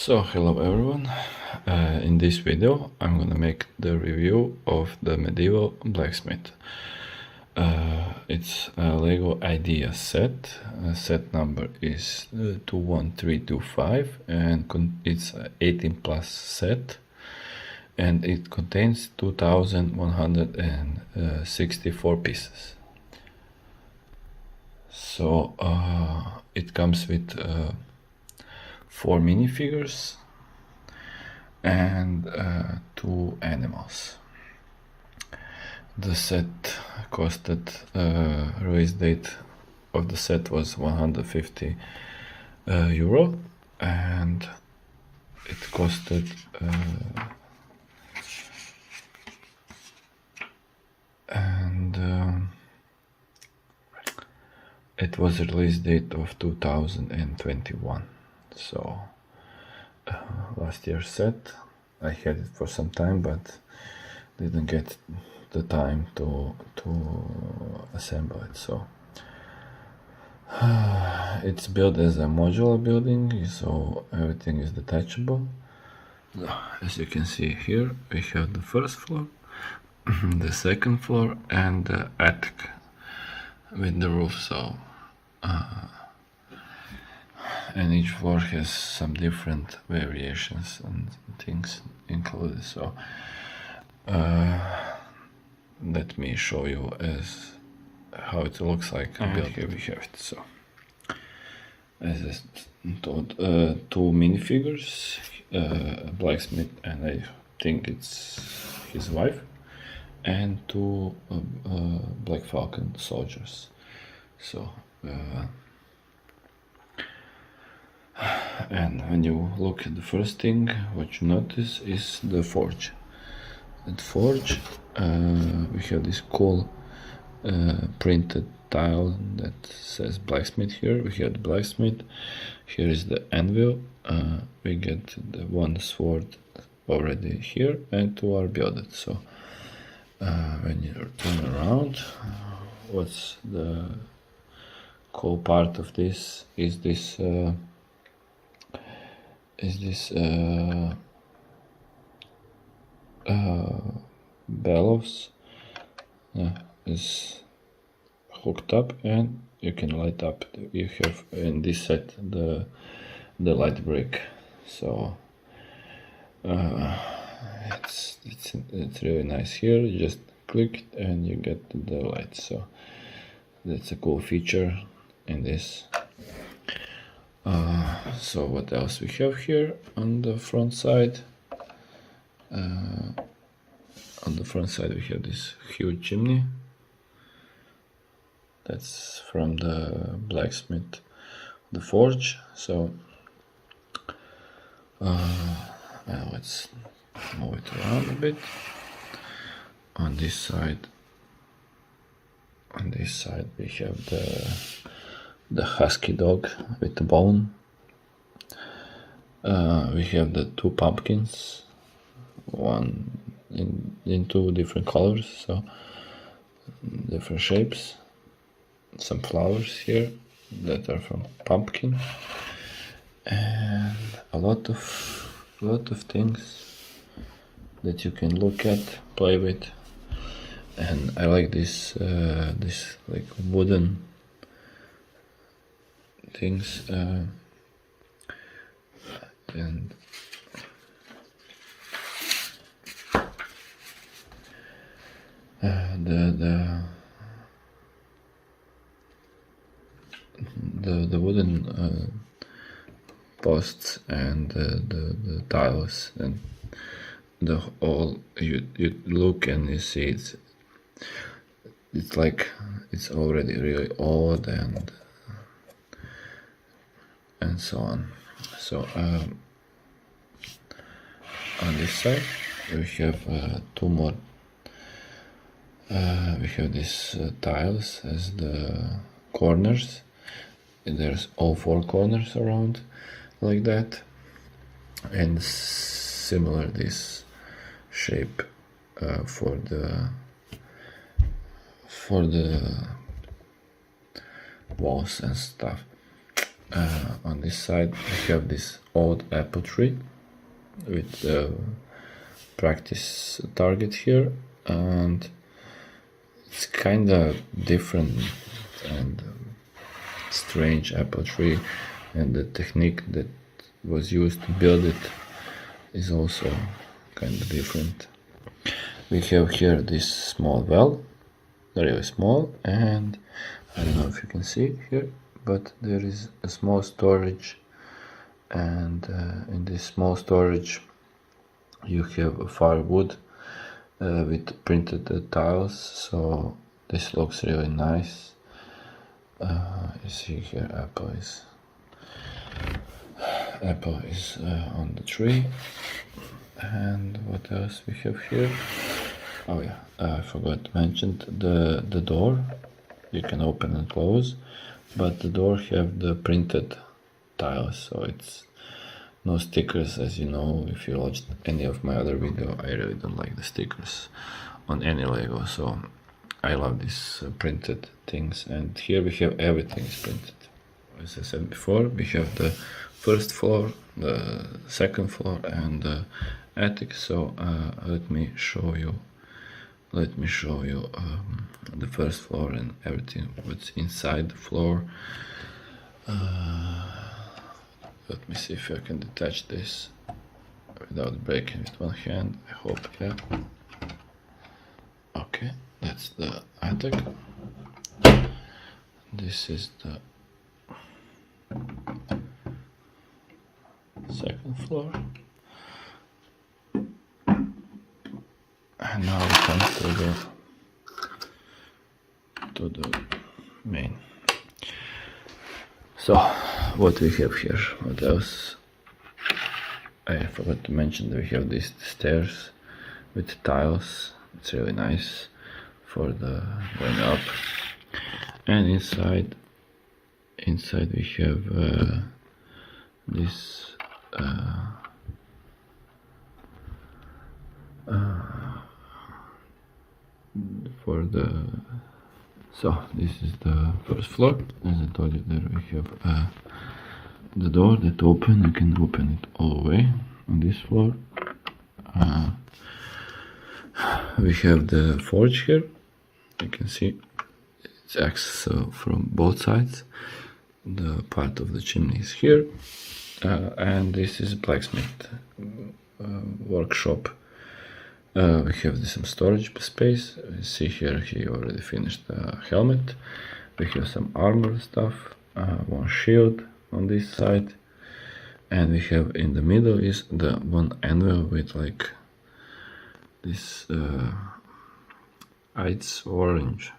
So hello everyone, in this video I'm gonna make the review of the Medieval Blacksmith. It's a LEGO Ideas set. Set number is 21325 and it's an 18 plus set, and it contains 2164 pieces. So it comes with 4 minifigures and 2 animals. The set costed, release date of the set was 150 euro, and it costed it was a release date of 2021. So last year's set. I had it for some time but didn't get the time to assemble it. So it's built as a modular building, so everything is detachable. As you can see here, we have the first floor, the second floor, and the attic with the roof. So and each floor has some different variations and things included. So let me show you as how it looks like. And here we have it. So as I told, 2 minifigures, blacksmith, and I think it's his wife, and 2 Black Falcon soldiers. So and when you look at the first thing, what you notice is the forge. At forge, we have this cool printed tile that says blacksmith here. We have the blacksmith. Here is the anvil. We get the 1 sword already here, and 2 are builded. So when you turn around, what's the cool part of this is this bellows is hooked up, and you can light up. You have in this set the light brick. So it's really nice here. You just click it and you get the light. So that's a cool feature in this. So what else we have here on the front side? On the front side we have this huge chimney. That's from the blacksmith, the forge. So let's move it around a bit. On this side we have the husky dog with the bone. We have the 2 pumpkins, one in 2 different colors, so different shapes. Some flowers here that are from pumpkin, and a lot of things that you can look at, play with. And I like this this like wooden things, and the wooden posts and the tiles, and the whole, you look and you see it's like it's already really old and so on. So on this side we have 2 more. We have these tiles as the corners. There's all 4 corners around like that, and similar this shape for the walls and stuff. On this side we have this old apple tree with practice target here, and it's kind of different and strange apple tree, and the technique that was used to build it is also kind of different. We have here this small well, really small, and I don't know if you can see here, but there is a small storage, and in this small storage you have a firewood with printed tiles, so this looks really nice. You see here apple is on the tree. And what else we have here? Oh yeah, I forgot to mention the door. You can open and close, but the door have the printed tiles, so it's no stickers. As you know, if you watched any of my other video, I really don't like the stickers on any Lego, so I love these printed things. And here we have everything is printed. As I said before, we have the first floor, the second floor, and the attic. So let me show you the first floor and everything what's inside the floor. Let me see if I can detach this without breaking with one hand. I hope, yeah. Okay, that's the attic. This is the second floor. And now we come to the main. So what we have here, what else? I forgot to mention that we have these stairs with tiles. It's really nice for the going up. And inside we have this so this is the first floor. As I told you, there we have the door that open. You can open it all the way on this floor. We have the forge here. You can see it's access from both sides. The part of the chimney is here, and this is blacksmith workshop. We have some storage space. You see here he already finished the helmet. We have some armor stuff, one shield on this side, and we have in the middle is the one anvil with like this it's orange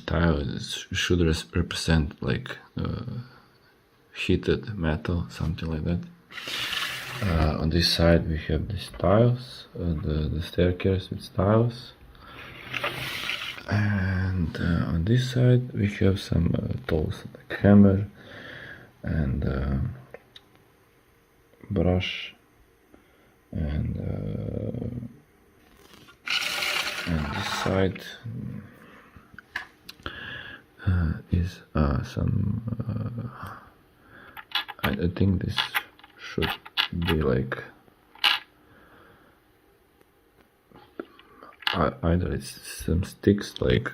tile. It should represent like heated metal, something like that. On this side we have these tiles, the staircase with tiles, and on this side we have some tools like hammer and brush, and this side is some I think this should be like either it's some sticks like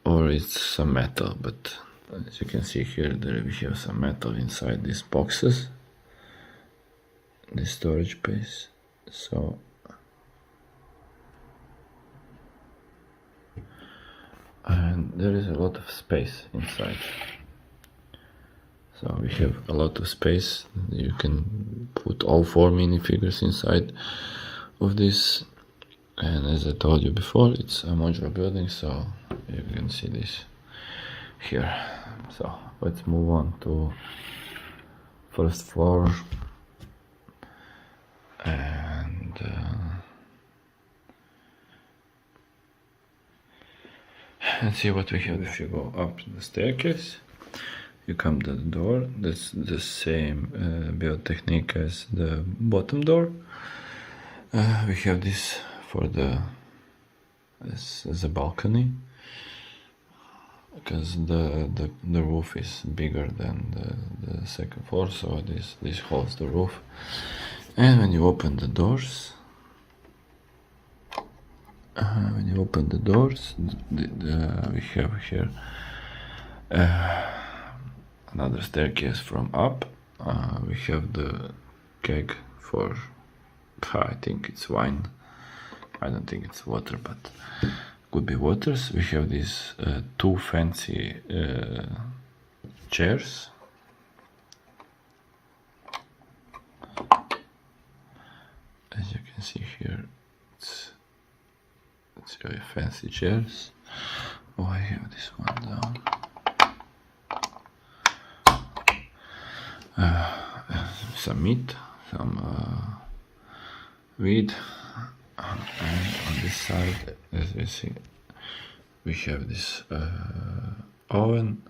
or it's some metal, but as you can see here there we have some metal inside these boxes, this storage space. So and there is a lot of space inside. So we have a lot of space. You can put all 4 minifigures inside of this. And as I told you before, it's a modular building, so you can see this here. So let's move on to first floor. And see what we have. If you go up the staircase, you come to the door. That's the same build technique as the bottom door. We have this for as a balcony, because the roof is bigger than the second floor, so this holds the roof. And when you open the doors, we have here another staircase from up. We have the keg for, I think it's wine. I don't think it's water, but could be waters. We have these two fancy chairs. As you can see here, it's very fancy chairs. Oh, I have this one down. Some meat, some weed, and on this side, as you see, we have this oven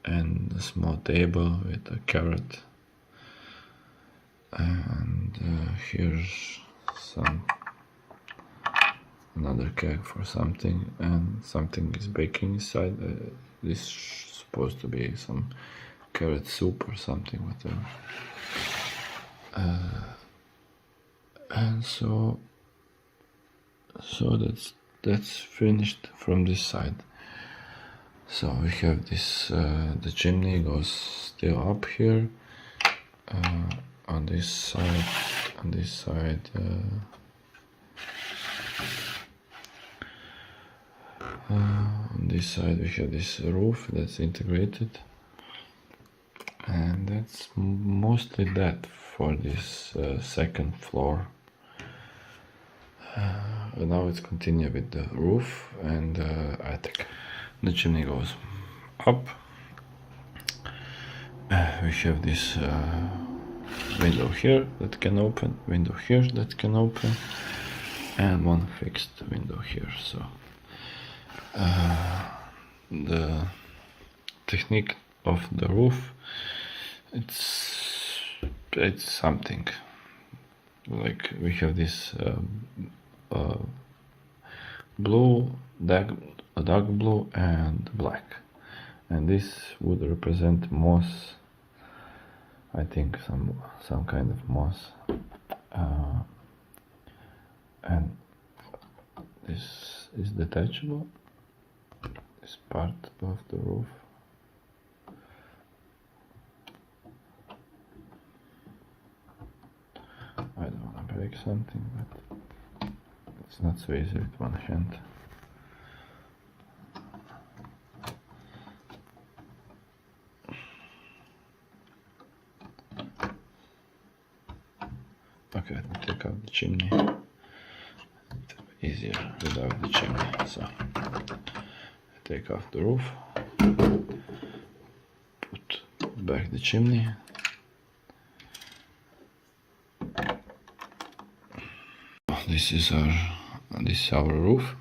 and a small table with a carrot, and here's another keg for something, and something is baking inside. This is supposed to be some carrot soup or something, whatever. And so that's finished from this side. So we have this, the chimney goes still up here. On this side, on this side we have this roof that's integrated, and that's mostly that for this second floor. Now let's continue with the roof and attic. The chimney goes up. We have this window here that can open, window here that can open, and one fixed window here. So the technique of the roof, it's something like we have this blue, dark blue and black, and this would represent moss. I think some kind of moss, and this is detachable, this part of the roof. I don't want to break something, but it's not so easy with one hand. Okay, let me take out the chimney. It's easier without the chimney. So I take off the roof, put back the chimney. This is our roof.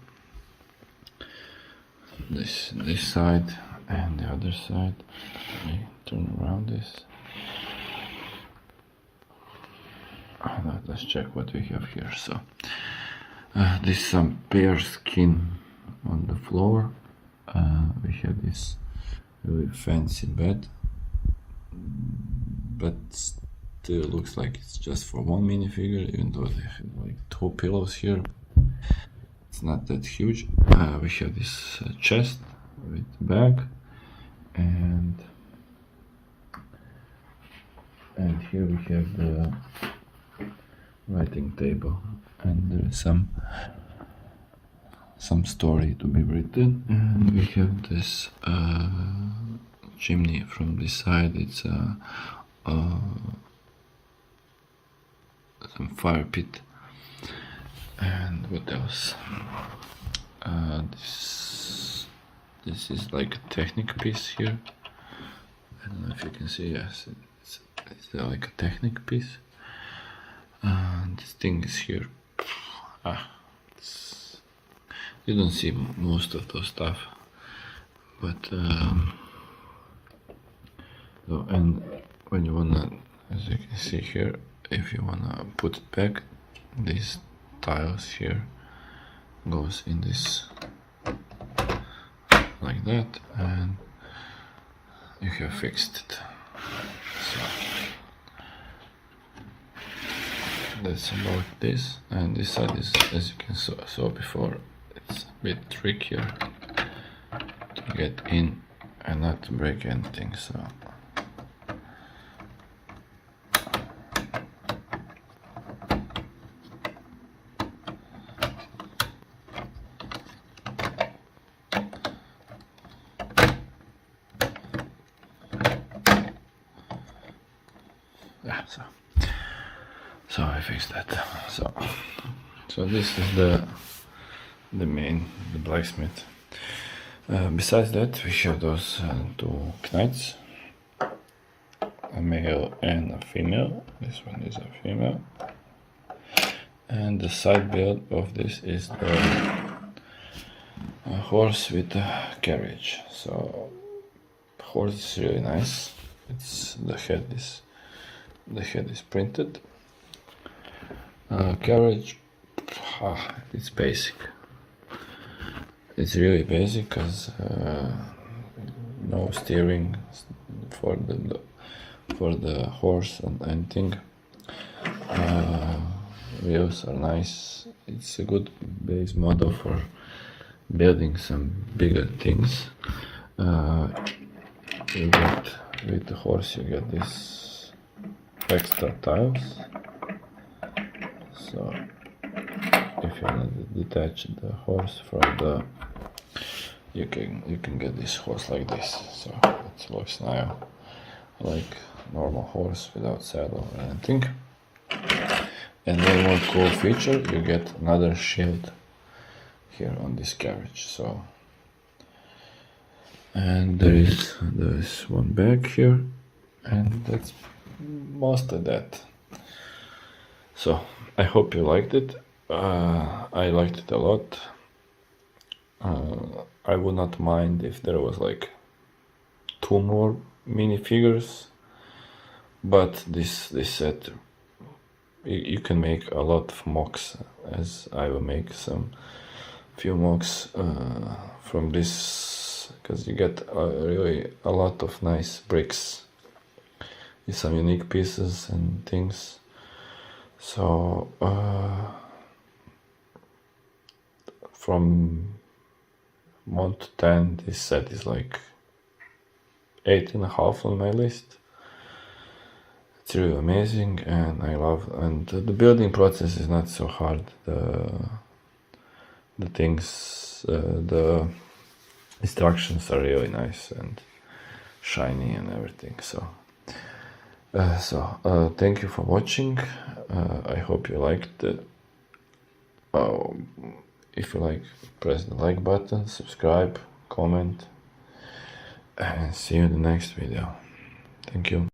This side and the other side. Let me turn around this. Let's check what we have here. So this is some bear skin on the floor. We have this really fancy bed, but still looks like it's just for one minifigure, even though they have like two pillows here. It's not that huge. We have this chest with bag, and here we have the writing table, and there is some story to be written. And we have this chimney from this side. It's some fire pit. And what else? This is like a Technic piece here. I don't know if you can see. Yes, it's like a Technic piece. This thing is here. You don't see most of those stuff, but and when you wanna, as you can see here, if you wanna put it back, these tiles here goes in this like like that, and you have fixed it. So that's about this, and this side is, as you can saw before, it's a bit trickier to get in and not to break anything. So yeah, so I fixed that. So this is the blacksmith. Besides that, we have those two knights, a male and a female. This one is a female, and the side build of this is the horse with a carriage. So the horse is really nice. The head is printed. Carriage, it's basic. It's really basic because no steering for the horse and anything. Wheels are nice. It's a good base model for building some bigger things. You get with the horse, you get this extra tiles. So if you want to detach the horse from the, you can get this horse like this. So it looks now like normal horse without saddle or anything. And one more cool feature, you get another shield here on this carriage. So, and there is one bag here, and that's most of that. So I hope you liked it. I liked it a lot. I would not mind if there was like 2 more minifigures, but this set, you can make a lot of mocks, as I will make few mocks from this, because you get really a lot of nice bricks with some unique pieces and things. So from 1 to 10, this set is like 8.5 on my list. It's really amazing, and I love. And the building process is not so hard. The things, the instructions are really nice and shiny and everything. So thank you for watching. I hope you liked it. If you like, press the like button, subscribe, comment, and see you in the next video. Thank you.